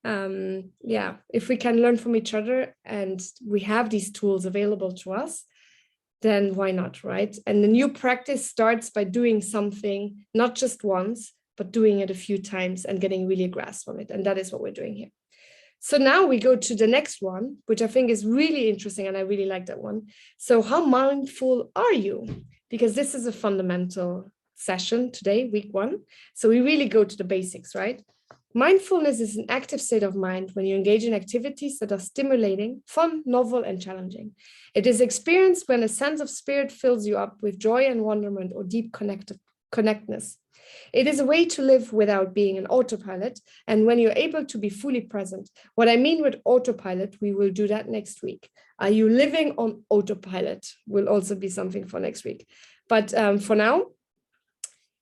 if we can learn from each other and we have these tools available to us, then why not, right? And the new practice starts by doing something, not just once, but doing it a few times and getting really a grasp on it. And that is what we're doing here. So now we go to the next one, which I think is really interesting. And I really like that one. So how mindful are you? Because this is a fundamental session today, week 1. So we really go to the basics, right? Mindfulness is an active state of mind when you engage in activities that are stimulating, fun, novel, and challenging. It is experienced when a sense of spirit fills you up with joy and wonderment or deep connectedness. It is a way to live without being an autopilot, and when you're able to be fully present. What I mean with autopilot, we will do that next week. Are you living on autopilot? Will also be something for next week. But for now,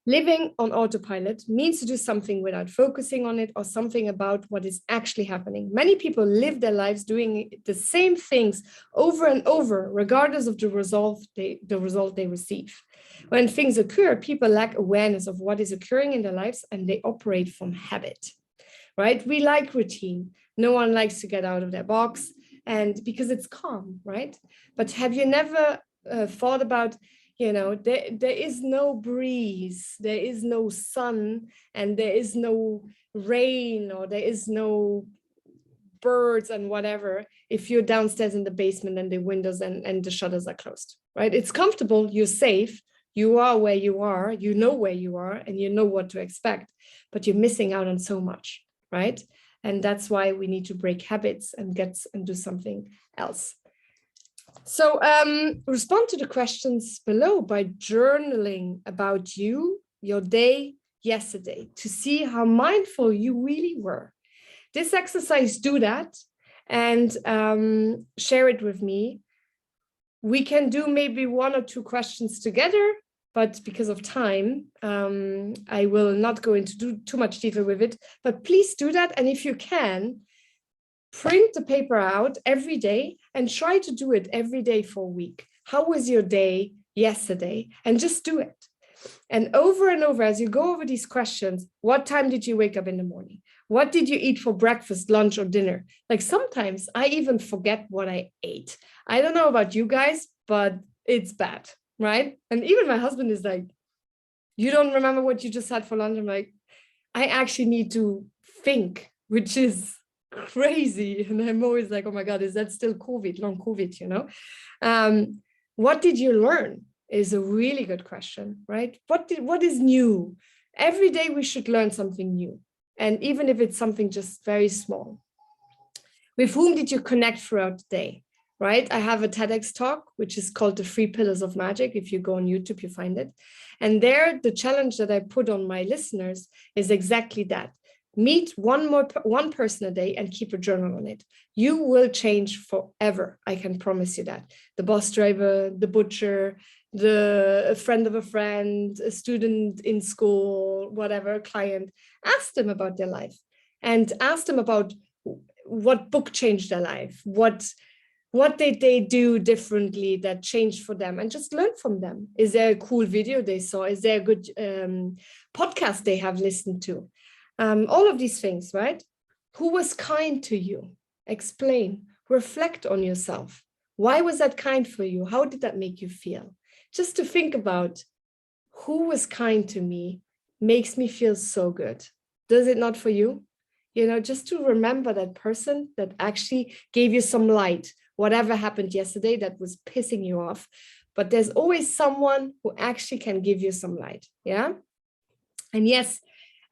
living on autopilot means to do something without focusing on it or something about what is actually happening. Many people live their lives doing the same things over and over, regardless of the result they receive. When things occur, people lack awareness of what is occurring in their lives and they operate from habit, right? We like routine. No one likes to get out of their box, and because it's calm, right? But have you never thought about, there is no breeze, there is no sun, and there is no rain, or there is no birds and whatever if you're downstairs in the basement and the windows and the shutters are closed, right? It's comfortable, you're safe, you are where you are, you know where you are, and you know what to expect, but you're missing out on so much, right? And that's why we need to break habits and do something else. So respond to the questions below by journaling about your day yesterday, to see how mindful you really were. This exercise, do that and share it with me. We can do maybe 1 or 2 questions together, but because of time, I will not go into too much detail with it, but please do that. And if you can, print the paper out every day and try to do it every day for a week. How was your day yesterday? And just do it. And over, as you go over these questions, what time did you wake up in the morning? What did you eat for breakfast, lunch, or dinner? Like sometimes I even forget what I ate. I don't know about you guys, but it's bad, right? And even my husband is like, you don't remember what you just had for lunch? I'm like, I actually need to think, which is crazy. And I'm always like, oh my God, is that still COVID, long COVID, What did you learn is a really good question, right? What is new? Every day we should learn something new. And even if it's something just very small. With whom did you connect throughout the day, right? I have a TEDx talk, which is called The 3 Pillars of Magic. If you go on YouTube, you find it. And there, the challenge that I put on my listeners is exactly that. Meet one person a day and keep a journal on it. You will change forever. I can promise you that. The bus driver, the butcher, a friend of a friend, a student in school, whatever, a client, ask them about their life and ask them about what book changed their life, what did they do differently that changed for them, and just learn from them. Is there a cool video they saw? Is there a good podcast they have listened to? All of these things, right? Who was kind to you? Explain, reflect on yourself. Why was that kind for you? How did that make you feel? Just to think about who was kind to me makes me feel so good. Does it not for you? You know, just to remember that person that actually gave you some light, whatever happened yesterday that was pissing you off. But there's always someone who actually can give you some light. Yeah. And yes,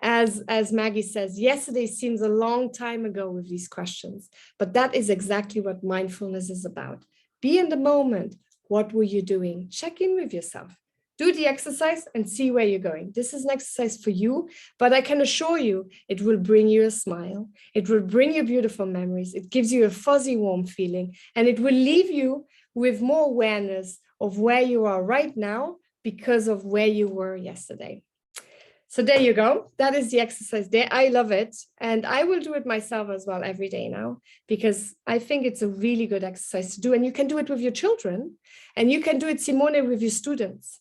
as Maggie says, yesterday seems a long time ago with these questions, but that is exactly what mindfulness is about. Be in the moment. What were you doing? Check in with yourself. Do the exercise and see where you're going. This is an exercise for you, but I can assure you it will bring you a smile. It will bring you beautiful memories. It gives you a fuzzy, warm feeling, and it will leave you with more awareness of where you are right now because of where you were yesterday. So there you go. That is the exercise there. I love it. And I will do it myself as well every day now, because I think it's a really good exercise to do. And you can do it with your children, and you can do it, Simone, with your students.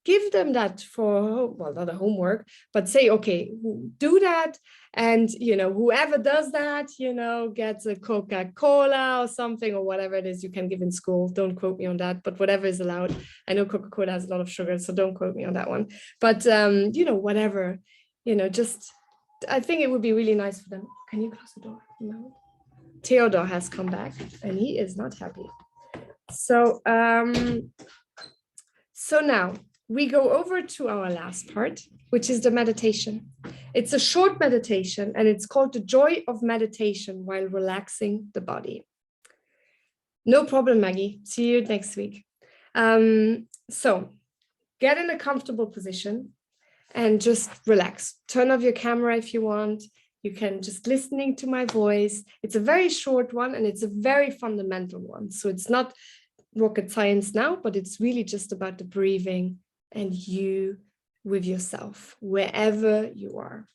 Give them that for, well, not a homework, but say, okay, do that. And, you know, whoever does that, you know, gets a Coca-Cola or something, or whatever it is you can give in school. Don't quote me on that, but whatever is allowed. I know Coca-Cola has a lot of sugar, so don't quote me on that one. But, you know, whatever, you know, just, I think it would be really nice for them. Can you close the door? No. Theodore has come back and he is not happy. So, so now, we go over to our last part, which is the meditation. It's a short meditation, and it's called the joy of meditation while relaxing the body. No problem, Maggie. See you next week. So get in a comfortable position and just relax. Turn off your camera if you want. You can just listening to my voice. It's a very short one, and it's a very fundamental one. So it's not rocket science now, but it's really just about the breathing and you with yourself, wherever you are.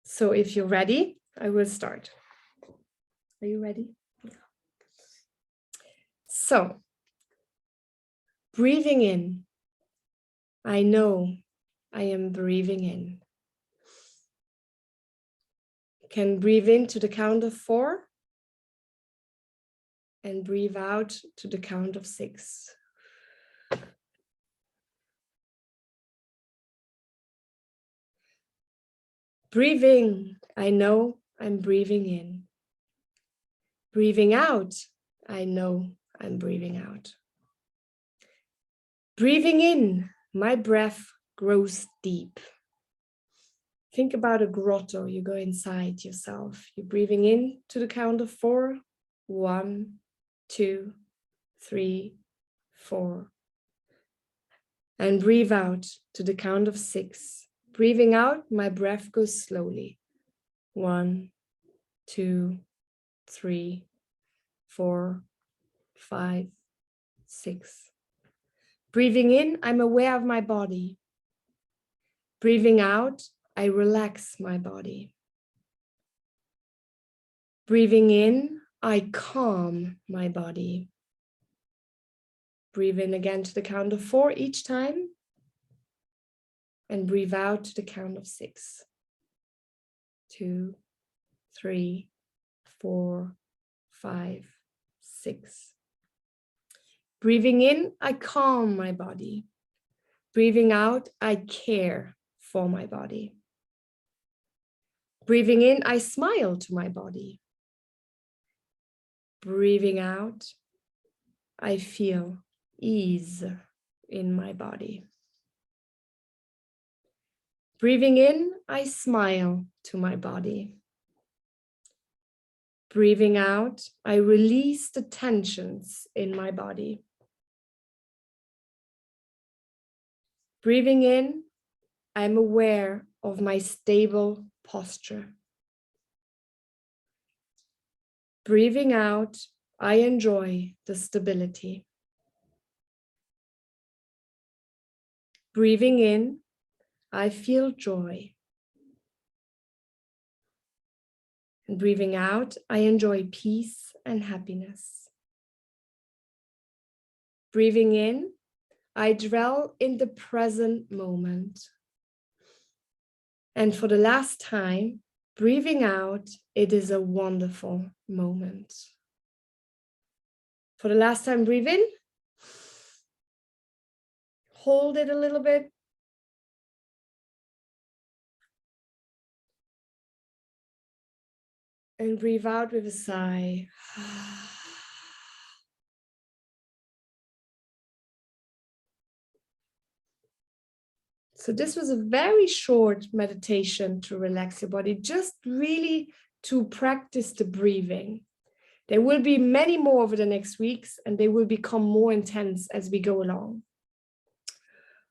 So if you're ready, I will start. Are you ready? So, breathing in. I know I am breathing in. Can breathe in to the count of 4 and breathe out to the count of 6. Breathing, I know I'm breathing in. Breathing out, I know I'm breathing out. Breathing in, my breath grows deep. Think about a grotto. You go inside yourself. You're breathing in to the count of 4. 1, 2, 3, 4. And breathe out to the count of 6. Breathing out, my breath goes slowly. 1, 2, 3, 4, 5, 6. Breathing in, I'm aware of my body. Breathing out, I relax my body. Breathing in, I calm my body. Breathe in again to the count of 4 each time. And breathe out to the count of 6. 2, 3, 4, 5, 6. Breathing in, I calm my body. Breathing out, I care for my body. Breathing in, I smile to my body. Breathing out, I feel ease in my body. Breathing in, I smile to my body. Breathing out, I release the tensions in my body. Breathing in, I'm aware of my stable posture. Breathing out, I enjoy the stability. Breathing in, I feel joy. And breathing out, I enjoy peace and happiness. Breathing in, I dwell in the present moment. And for the last time, breathing out, it is a wonderful moment. For the last time, breathe in. Hold it a little bit. And breathe out with a sigh. So this was a very short meditation to relax your body, just really to practice the breathing. There will be many more over the next weeks, and they will become more intense as we go along.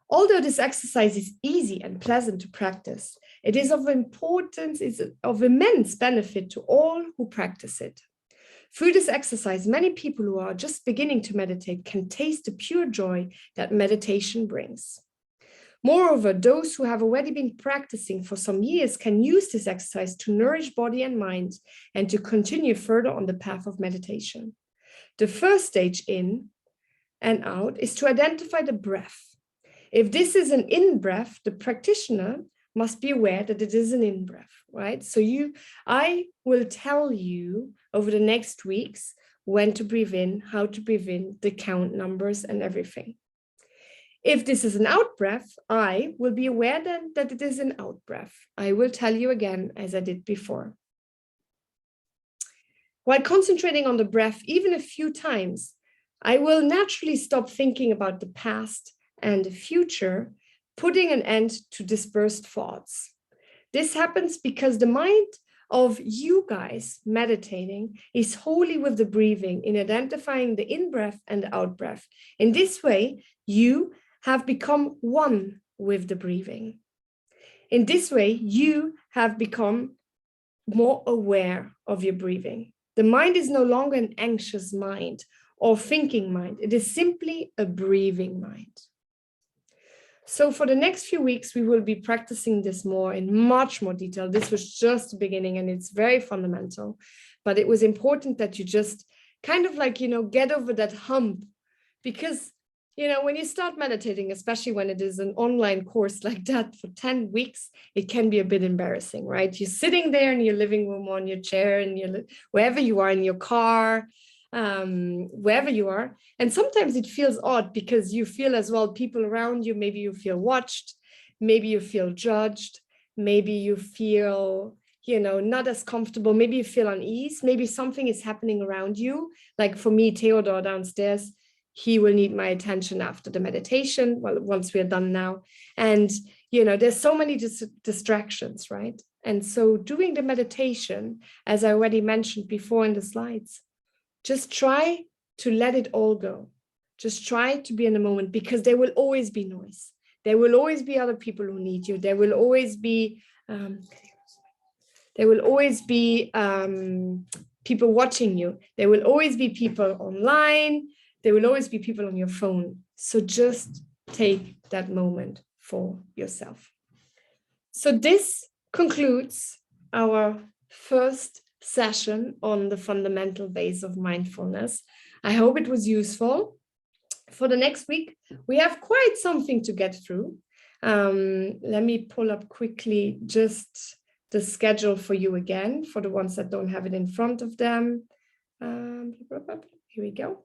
Although this exercise is easy and pleasant to practice, it is of importance, it's of immense benefit to all who practice it. Through this exercise, many people who are just beginning to meditate can taste the pure joy that meditation brings. Moreover, those who have already been practicing for some years can use this exercise to nourish body and mind and to continue further on the path of meditation. The first stage in and out is to identify the breath. If this is an in-breath, the practitioner must be aware that it is an in-breath, right? So I will tell you over the next weeks when to breathe in, how to breathe in, the count numbers and everything. If this is an out breath, I will be aware then that it is an out breath. I will tell you again, as I did before. While concentrating on the breath, even a few times, I will naturally stop thinking about the past and the future, putting an end to dispersed thoughts. This happens because the mind of you guys meditating is wholly with the breathing in identifying the in-breath and the out-breath. In this way, you have become one with the breathing. In this way, you have become more aware of your breathing. The mind is no longer an anxious mind or thinking mind. It is simply a breathing mind. So for the next few weeks, we will be practicing this more in much more detail. This was just the beginning and it's very fundamental, but it was important that you just kind of like, get over that hump, because when you start meditating, especially when it is an online course like that for 10 weeks, it can be a bit embarrassing, right? You're sitting there in your living room on your chair and wherever you are, in your car, wherever you are. And sometimes it feels odd because you feel as well people around you, maybe you feel watched, maybe you feel judged, maybe you feel, not as comfortable, maybe you feel unease, maybe something is happening around you. Like for me, Theodore downstairs, he will need my attention after the meditation, well, once we're done now. And, there's so many distractions, right? And so doing the meditation, as I already mentioned before in the slides, just try to let it all go. Just try to be in the moment, because there will always be noise. There will always be other people who need you. There will always be, people watching you. There will always be people online. There will always be people on your phone. So just take that moment for yourself. So this concludes our first session on the fundamental base of mindfulness. I hope it was useful. For the next week, we have quite something to get through. Let me pull up quickly just the schedule for you again, for the ones that don't have it in front of them. Here we go.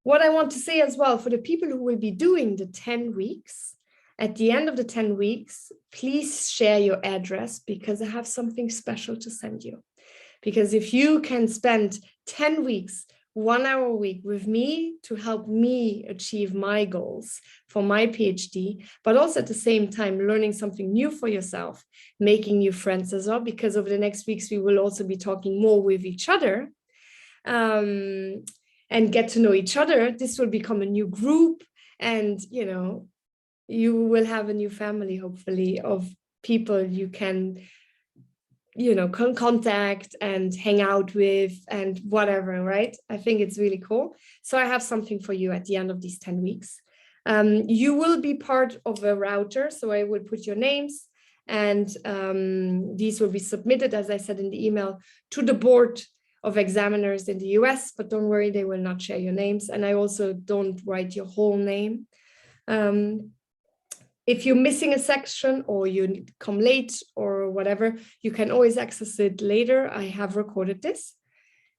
What I want to say as well, for the people who will be doing the 10 weeks, at the end of the 10 weeks, please share your address, because I have something special to send you. Because if you can spend 10 weeks, 1 hour a week with me to help me achieve my goals for my PhD, but also at the same time learning something new for yourself, making new friends as well, because over the next weeks, we will also be talking more with each other. And get to know each other. This will become a new group, and you will have a new family, hopefully, of people you can contact and hang out with and whatever, right? I think it's really cool. So I have something for you at the end of these 10 weeks. You will be part of a router, so I will put your names And these will be submitted, as I said in the email, to the board of examiners in the US, but don't worry, they will not share your names. And I also don't write your whole name. If you're missing a section or you come late or whatever, you can always access it later. I have recorded this.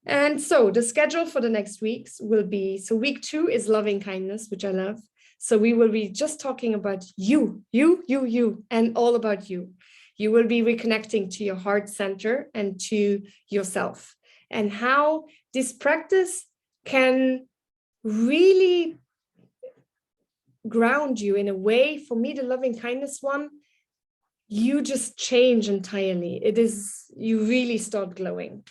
And so the schedule for the next weeks will be, so week 2 is loving kindness, which I love. So we will be just talking about you, and all about you. You will be reconnecting to your heart center and to yourself, and how this practice can really ground you in a way. For me, the loving kindness one, you just change entirely. It is, you really start glowing.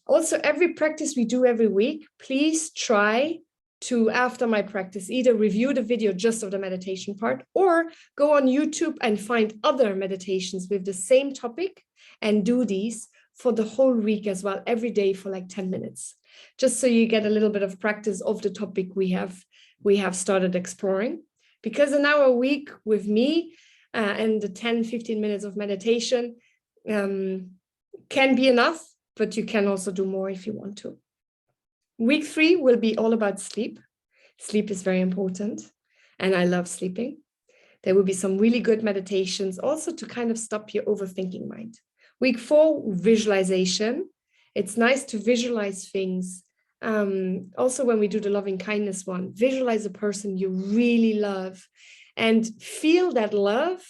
Also, every practice we do every week, please try to, after my practice, either review the video just of the meditation part, or go on YouTube and find other meditations with the same topic and do these for the whole week as well, every day for like 10 minutes, just so you get a little bit of practice of the topic we have started exploring. Because an hour a week with me and the 10-15 minutes of meditation can be enough, but you can also do more if you want to. Week 3 will be all about sleep. Sleep is very important, and I love sleeping. There will be some really good meditations also to kind of stop your overthinking mind. Week 4, visualization. It's nice to visualize things. Also, when we do the loving kindness one, visualize a person you really love and feel that love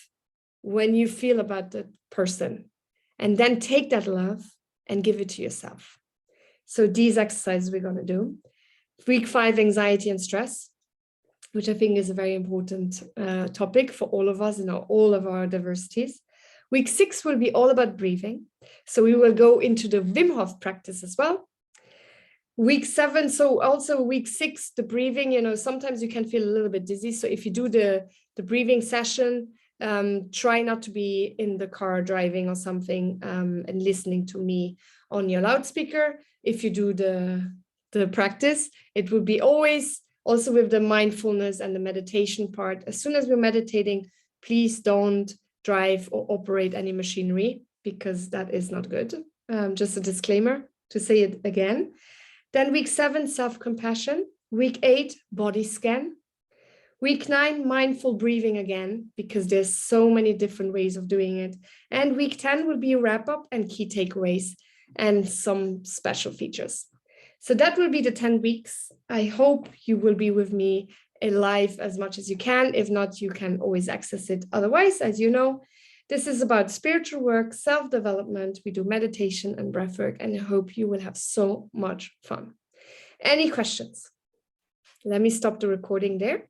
when you feel about the person, and then take that love and give it to yourself. So these exercises we're going to do. Week 5, anxiety and stress, which I think is a very important topic for all of us in all of our diversities. Week 6 will be all about breathing. So we will go into the Wim Hof practice as well. Week 7, so also week 6, the breathing, sometimes you can feel a little bit dizzy. So if you do the breathing session, try not to be in the car driving or something and listening to me on your loudspeaker. If you do the practice, it would be always also with the mindfulness and the meditation part. As soon as we're meditating, please don't drive or operate any machinery, because that is not good. Just a disclaimer to say it again. Then week 7, self-compassion. Week 8, body scan. Week 9, mindful breathing again, because there's so many different ways of doing it. And week 10 will be a wrap-up and key takeaways and some special features. So that will be the 10 weeks. I hope you will be with me live as much as you can. If not, you can always access it. Otherwise, as you know, this is about spiritual work, self-development. We do meditation and breath work, and I hope you will have so much fun. Any questions? Let me stop the recording there.